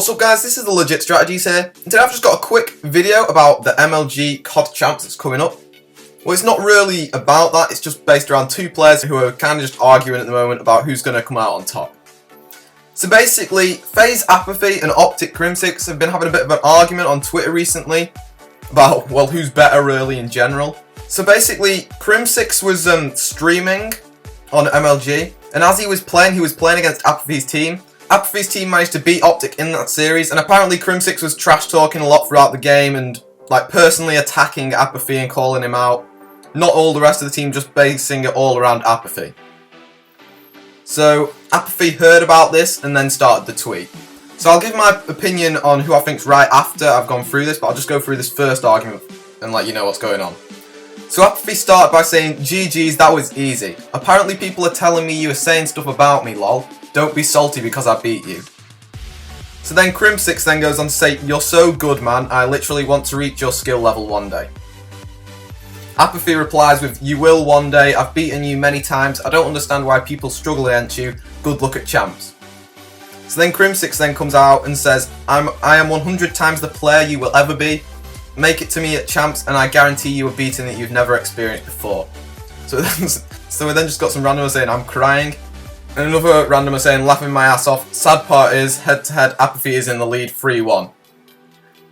What's up guys, this is the LegitStrategy here. Today I've just got a quick video about the MLG COD CHAMPS that's coming up. Well, it's not really about that, it's just based around two players who are kind of just arguing at the moment about who's going to come out on top. So basically, FAZE, APATHY and OPTIC CRIMSIX have been having a bit of an argument on Twitter recently about, well, who's better really in general. So basically, CRIMSIX was streaming on MLG, and as he was playing against APATHY's team. APATHY's team managed to beat OPTIC in that series, and apparently CRIMSIX was trash talking a lot throughout the game and like personally attacking APATHY and calling him out. Not all the rest of the team, just basing it all around APATHY. So APATHY heard about this and then started the tweet. So I'll give my opinion on who I think's right after I've gone through this, but I'll just go through this first argument and let you know what's going on. So APATHY started by saying, GG's, that was easy. Apparently people are telling me you were saying stuff about me, lol. Don't be salty because I beat you. So then CRIMSIX then goes on to say, you're so good man, I literally want to reach your skill level one day. APATHY replies with, you will one day, I've beaten you many times, I don't understand why people struggle against you, good luck at champs. So then CRIMSIX then comes out and says, I am 100 times the player you will ever be, make it to me at champs and I guarantee you a beating that you've never experienced before. So we then just got some randomers saying, I'm crying. And another randomer saying, laughing my ass off, sad part is, head to head, APATHY is in the lead 3-1.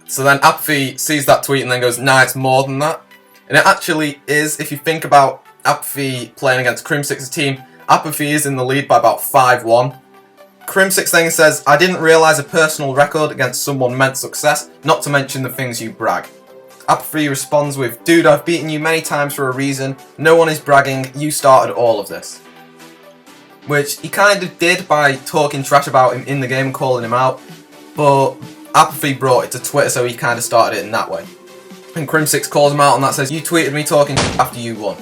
So then APATHY sees that tweet and then goes, nah, it's more than that. And it actually is, if you think about APATHY playing against CRIMSIX's team, APATHY is in the lead by about 5-1. CRIMSIX then says, I didn't realise a personal record against someone meant success, not to mention the things you brag. APATHY responds with, dude, I've beaten you many times for a reason, no one is bragging, you started all of this. Which he kind of did by talking trash about him in the game and calling him out, but APATHY brought it to Twitter, so he kind of started it in that way. And CRIMSIX calls him out on that, says, you tweeted me talking after you won.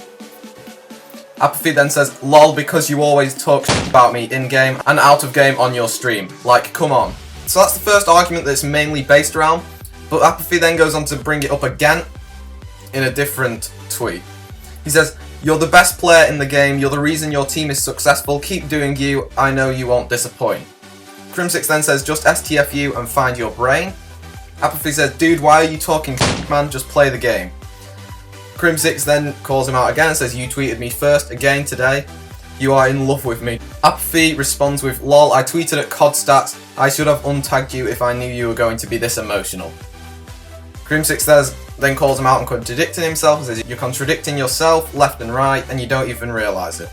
APATHY then says, lol, because you always talk about me in-game and out of game on your stream. Like, come on. So that's the first argument that's mainly based around, but APATHY then goes on to bring it up again in a different tweet. He says, you're the best player in the game, you're the reason your team is successful, keep doing you, I know you won't disappoint. CRIMSIX then says, just STFU and find your brain. APATHY says, dude, why are you talking man, just play the game. CRIMSIX then calls him out again and says, you tweeted me first again today, you are in love with me. APATHY responds with, lol, I tweeted at COD stats, I should have untagged you if I knew you were going to be this emotional. CRIMSIX then calls him out and contradicting himself and says, you're contradicting yourself left and right and you don't even realise it.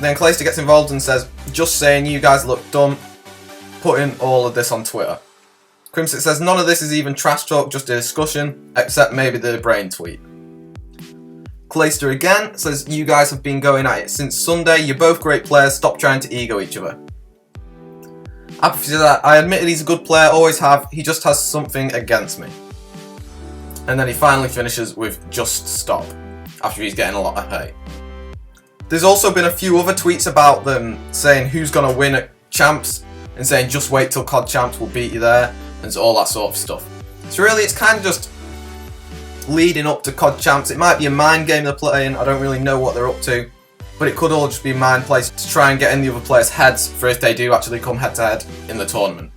Then Clayster gets involved and says, just saying you guys look dumb, putting all of this on Twitter. CRIMSIX says, none of this is even trash talk, just a discussion, except maybe the brain tweet. Clayster again says, you guys have been going at it since Sunday, you're both great players, stop trying to ego each other. APATHY says, I admit he's a good player, always have, he just has something against me. And then he finally finishes with just stop, after he's getting a lot of hate. There's also been a few other tweets about them saying who's going to win at champs, and saying just wait till COD champs will beat you there, and all that sort of stuff. So really it's kind of just leading up to COD champs. It might be a mind game they're playing, I don't really know what they're up to, but it could all just be mind plays to try and get in the other players' heads for if they do actually come head to head in the tournament.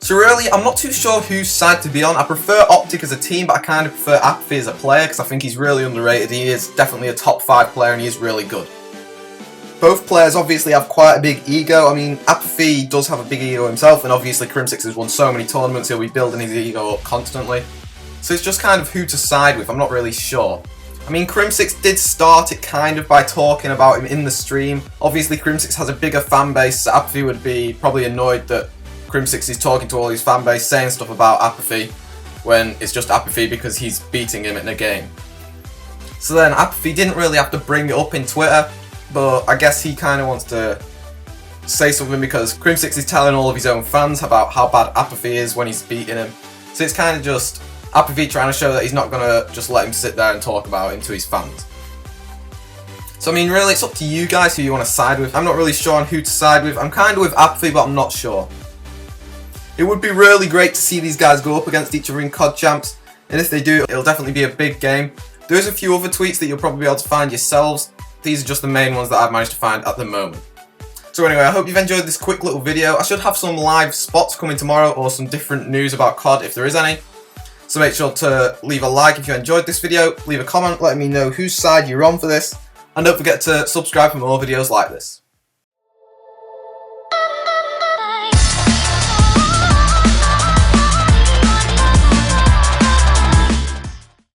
So really, I'm not too sure whose side to be on. I prefer OPTIC as a team, but I kind of prefer APATHY as a player because I think he's really underrated. He is definitely a top 5 player and he is really good. Both players obviously have quite a big ego. I mean, APATHY does have a big ego himself, and obviously CRIMSIX has won so many tournaments, he'll be building his ego up constantly. So it's just kind of who to side with, I'm not really sure. I mean, CRIMSIX did start it kind of by talking about him in the stream. Obviously CRIMSIX has a bigger fan base, so APATHY would be probably annoyed that CRIMSIX is talking to all his fan base, saying stuff about APATHY when it's just APATHY because he's beating him in a game. So then APATHY didn't really have to bring it up in Twitter, but I guess he kind of wants to say something because CRIMSIX is telling all of his own fans about how bad APATHY is when he's beating him. So it's kind of just APATHY trying to show that he's not going to just let him sit there and talk about him to his fans. So I mean really it's up to you guys who you want to side with. I'm not really sure on who to side with. I'm kind of with APATHY, but I'm not sure. It would be really great to see these guys go up against each other in COD champs, and if they do, it'll definitely be a big game. There's a few other tweets that you'll probably be able to find yourselves. These are just the main ones that I've managed to find at the moment. So anyway, I hope you've enjoyed this quick little video. I should have some live spots coming tomorrow or some different news about COD if there is any. So make sure to leave a like if you enjoyed this video, leave a comment letting me know whose side you're on for this, and don't forget to subscribe for more videos like this.